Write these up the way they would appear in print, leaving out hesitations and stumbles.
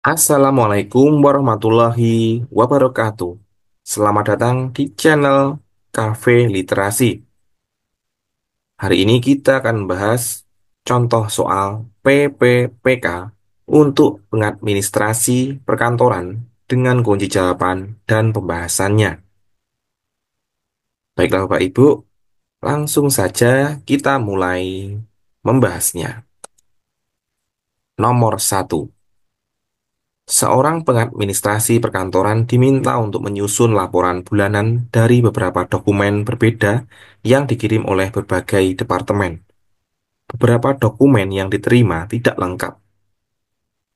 Assalamualaikum warahmatullahi wabarakatuh. Selamat datang di channel Cafe Literasi. Hari ini kita akan bahas contoh soal PPPK untuk pengadministrasi perkantoran dengan kunci jawaban dan pembahasannya. Baiklah Bapak Ibu, langsung saja kita mulai membahasnya. Nomor satu. Seorang pengadministrasi perkantoran diminta untuk menyusun laporan bulanan dari beberapa dokumen berbeda yang dikirim oleh berbagai departemen. Beberapa dokumen yang diterima tidak lengkap.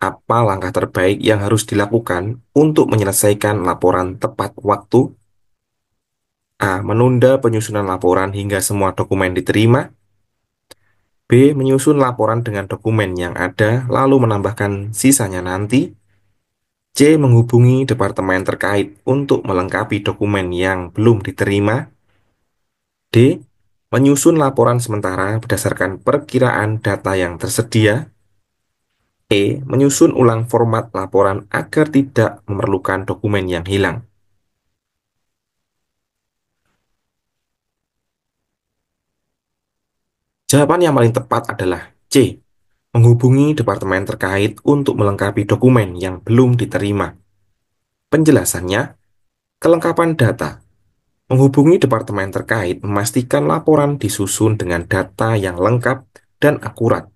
Apa langkah terbaik yang harus dilakukan untuk menyelesaikan laporan tepat waktu? A. Menunda penyusunan laporan hingga semua dokumen diterima. B. Menyusun laporan dengan dokumen yang ada, lalu menambahkan sisanya nanti. C. Menghubungi departemen terkait untuk melengkapi dokumen yang belum diterima. D. Menyusun laporan sementara berdasarkan perkiraan data yang tersedia. E. Menyusun ulang format laporan agar tidak memerlukan dokumen yang hilang. Jawaban yang paling tepat adalah C. Menghubungi departemen terkait untuk melengkapi dokumen yang belum diterima. Penjelasannya, kelengkapan data. Menghubungi departemen terkait memastikan laporan disusun dengan data yang lengkap dan akurat.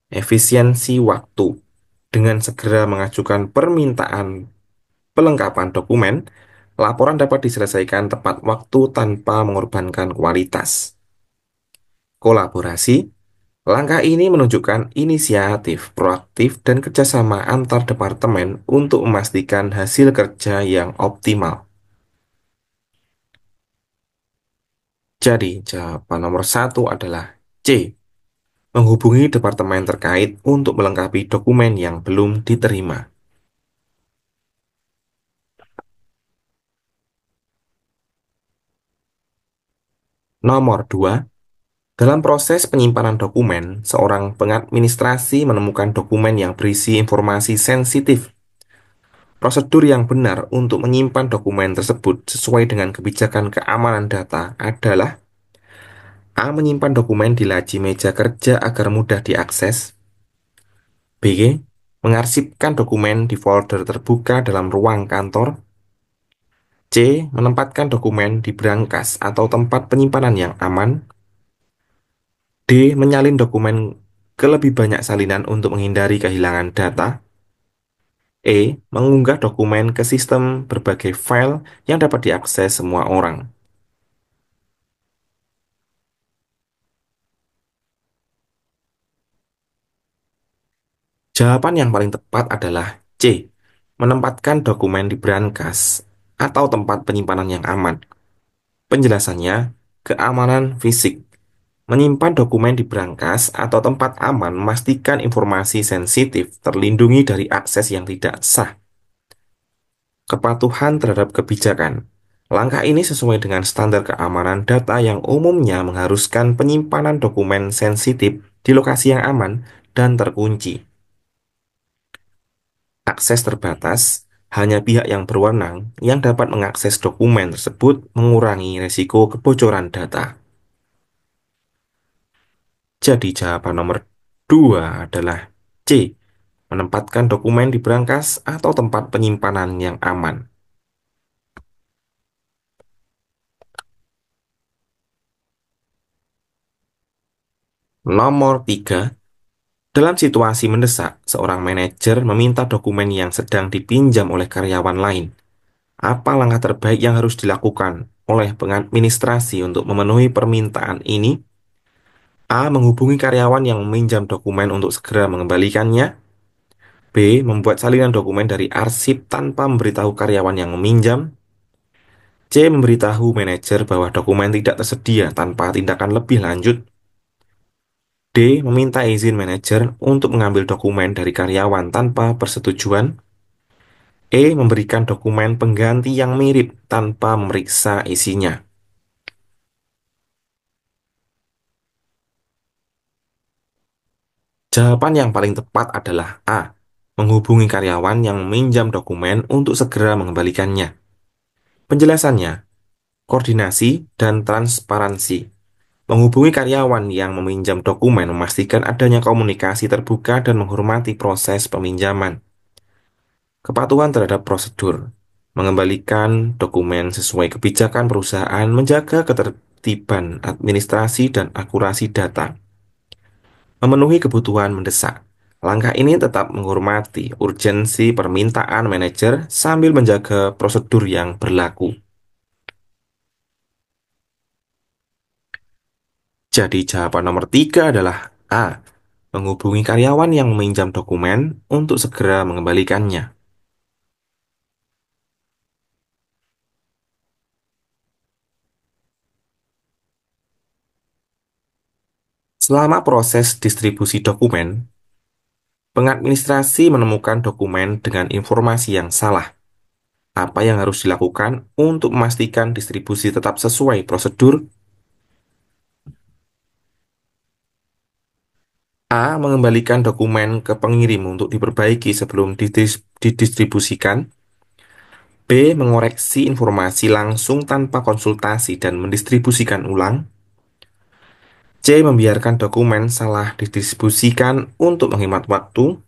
Efisiensi waktu. Dengan segera mengajukan permintaan pelengkapan dokumen, laporan dapat diselesaikan tepat waktu tanpa mengorbankan kualitas. Kolaborasi. Langkah ini menunjukkan inisiatif, proaktif, dan kerjasama antar departemen untuk memastikan hasil kerja yang optimal. Jadi, jawaban nomor satu adalah C. Menghubungi departemen terkait untuk melengkapi dokumen yang belum diterima. Nomor 2, dalam proses penyimpanan dokumen, seorang pengadministrasi menemukan dokumen yang berisi informasi sensitif. Prosedur yang benar untuk menyimpan dokumen tersebut sesuai dengan kebijakan keamanan data adalah A. Menyimpan dokumen di laci meja kerja agar mudah diakses. B. Mengarsipkan dokumen di folder terbuka dalam ruang kantor. C. Menempatkan dokumen di brankas atau tempat penyimpanan yang aman. D. Menyalin dokumen ke lebih banyak salinan untuk menghindari kehilangan data. E. Mengunggah dokumen ke sistem berbagai file yang dapat diakses semua orang. Jawaban yang paling tepat adalah C. Menempatkan dokumen di brankas atau tempat penyimpanan yang aman. Penjelasannya, keamanan fisik. Menyimpan dokumen di brankas atau tempat aman memastikan informasi sensitif terlindungi dari akses yang tidak sah. Kepatuhan terhadap kebijakan. Langkah ini sesuai dengan standar keamanan data yang umumnya mengharuskan penyimpanan dokumen sensitif di lokasi yang aman dan terkunci. Akses terbatas, hanya pihak yang berwenang yang dapat mengakses dokumen tersebut mengurangi risiko kebocoran data. Jadi jawaban nomor 2 adalah C. Menempatkan dokumen di brankas atau tempat penyimpanan yang aman. Nomor 3. Dalam situasi mendesak, seorang manajer meminta dokumen yang sedang dipinjam oleh karyawan lain. Apa langkah terbaik yang harus dilakukan oleh pengadministrasi untuk memenuhi permintaan ini? A. Menghubungi karyawan yang meminjam dokumen untuk segera mengembalikannya. B. Membuat salinan dokumen dari arsip tanpa memberitahu karyawan yang meminjam. C. Memberitahu manajer bahwa dokumen tidak tersedia tanpa tindakan lebih lanjut. D. Meminta izin manajer untuk mengambil dokumen dari karyawan tanpa persetujuan. E. Memberikan dokumen pengganti yang mirip tanpa memeriksa isinya. Jawaban yang paling tepat adalah A. menghubungi karyawan yang meminjam dokumen untuk segera mengembalikannya. Penjelasannya, koordinasi dan transparansi. Menghubungi karyawan yang meminjam dokumen memastikan adanya komunikasi terbuka dan menghormati proses peminjaman. Kepatuhan terhadap prosedur. Mengembalikan dokumen sesuai kebijakan perusahaan menjaga ketertiban administrasi dan akurasi data. Memenuhi kebutuhan mendesak. Langkah ini tetap menghormati urgensi permintaan manajer sambil menjaga prosedur yang berlaku. Jadi jawaban nomor 3 adalah A. Menghubungi karyawan yang meminjam dokumen untuk segera mengembalikannya. Selama proses distribusi dokumen, pengadministrasi menemukan dokumen dengan informasi yang salah. Apa yang harus dilakukan untuk memastikan distribusi tetap sesuai prosedur? A. Mengembalikan dokumen ke pengirim untuk diperbaiki sebelum didistribusikan. B. Mengoreksi informasi langsung tanpa konsultasi dan mendistribusikan ulang. C. Membiarkan dokumen salah didistribusikan untuk menghemat waktu.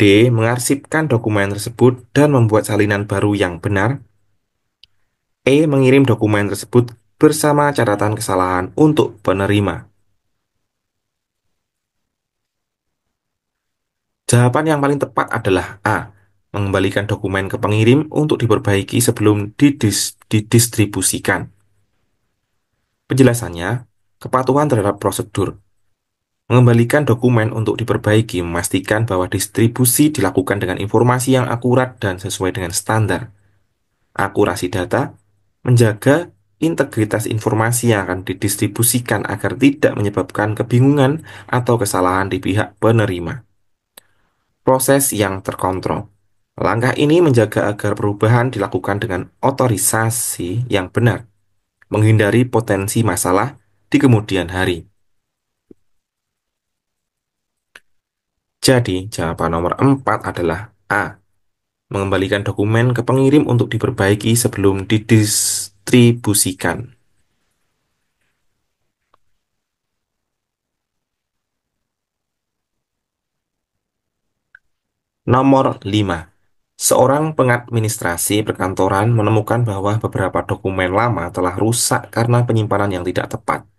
D. Mengarsipkan dokumen tersebut dan membuat salinan baru yang benar. E. Mengirim dokumen tersebut bersama catatan kesalahan untuk penerima. Jawaban yang paling tepat adalah A. Mengembalikan dokumen ke pengirim untuk diperbaiki sebelum didistribusikan. Penjelasannya, kepatuhan terhadap prosedur. Mengembalikan dokumen untuk diperbaiki memastikan bahwa distribusi dilakukan dengan informasi yang akurat dan sesuai dengan standar. Akurasi data, menjaga integritas informasi yang akan didistribusikan agar tidak menyebabkan kebingungan atau kesalahan di pihak penerima. Proses yang terkontrol. Langkah ini menjaga agar perubahan dilakukan dengan otorisasi yang benar, menghindari potensi masalah di kemudian hari. Jadi, jawaban nomor 4 adalah A. Mengembalikan dokumen ke pengirim untuk diperbaiki sebelum didistribusikan. Nomor 5. Seorang pengadministrasi perkantoran menemukan bahwa beberapa dokumen lama telah rusak karena penyimpanan yang tidak tepat.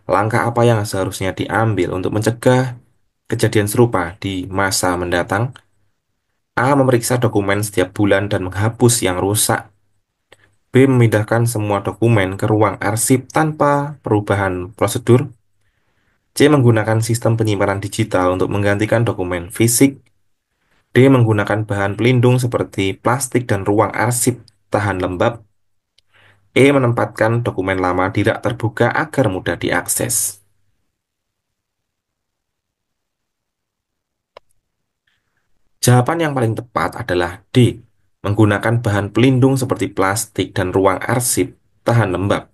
Langkah apa yang seharusnya diambil untuk mencegah kejadian serupa di masa mendatang? A. Memeriksa dokumen setiap bulan dan menghapus yang rusak. B. Memindahkan semua dokumen ke ruang arsip tanpa perubahan prosedur. C. Menggunakan sistem penyimpanan digital untuk menggantikan dokumen fisik. D. Menggunakan bahan pelindung seperti plastik dan ruang arsip tahan lembab. E. Menempatkan dokumen lama di rak terbuka agar mudah diakses. Jawaban yang paling tepat adalah D. Menggunakan bahan pelindung seperti plastik dan ruang arsip tahan lembab.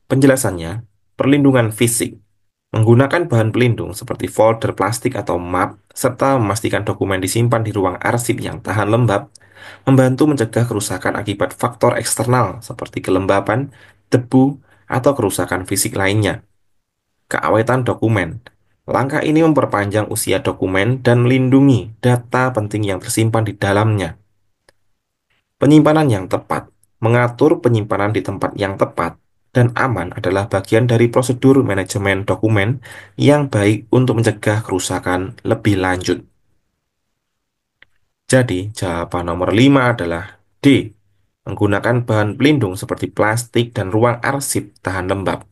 Penjelasannya, perlindungan fisik. Menggunakan bahan pelindung seperti folder plastik atau map, serta memastikan dokumen disimpan di ruang arsip yang tahan lembab, membantu mencegah kerusakan akibat faktor eksternal seperti kelembapan, debu, atau kerusakan fisik lainnya. Keawetan dokumen. Langkah ini memperpanjang usia dokumen dan melindungi data penting yang tersimpan di dalamnya. Penyimpanan yang tepat. Mengatur penyimpanan di tempat yang tepat dan aman adalah bagian dari prosedur manajemen dokumen yang baik untuk mencegah kerusakan lebih lanjut. Jadi, jawaban nomor 5 adalah D. Menggunakan bahan pelindung seperti plastik dan ruang arsip tahan lembab.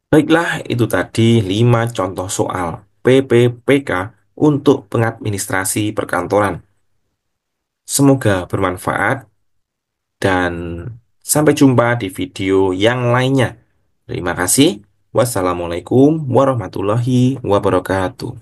Baiklah, itu tadi 5 contoh soal PPPK untuk pengadministrasi perkantoran. Semoga bermanfaat dan sampai jumpa di video yang lainnya. Terima kasih. Wassalamualaikum warahmatullahi wabarakatuh.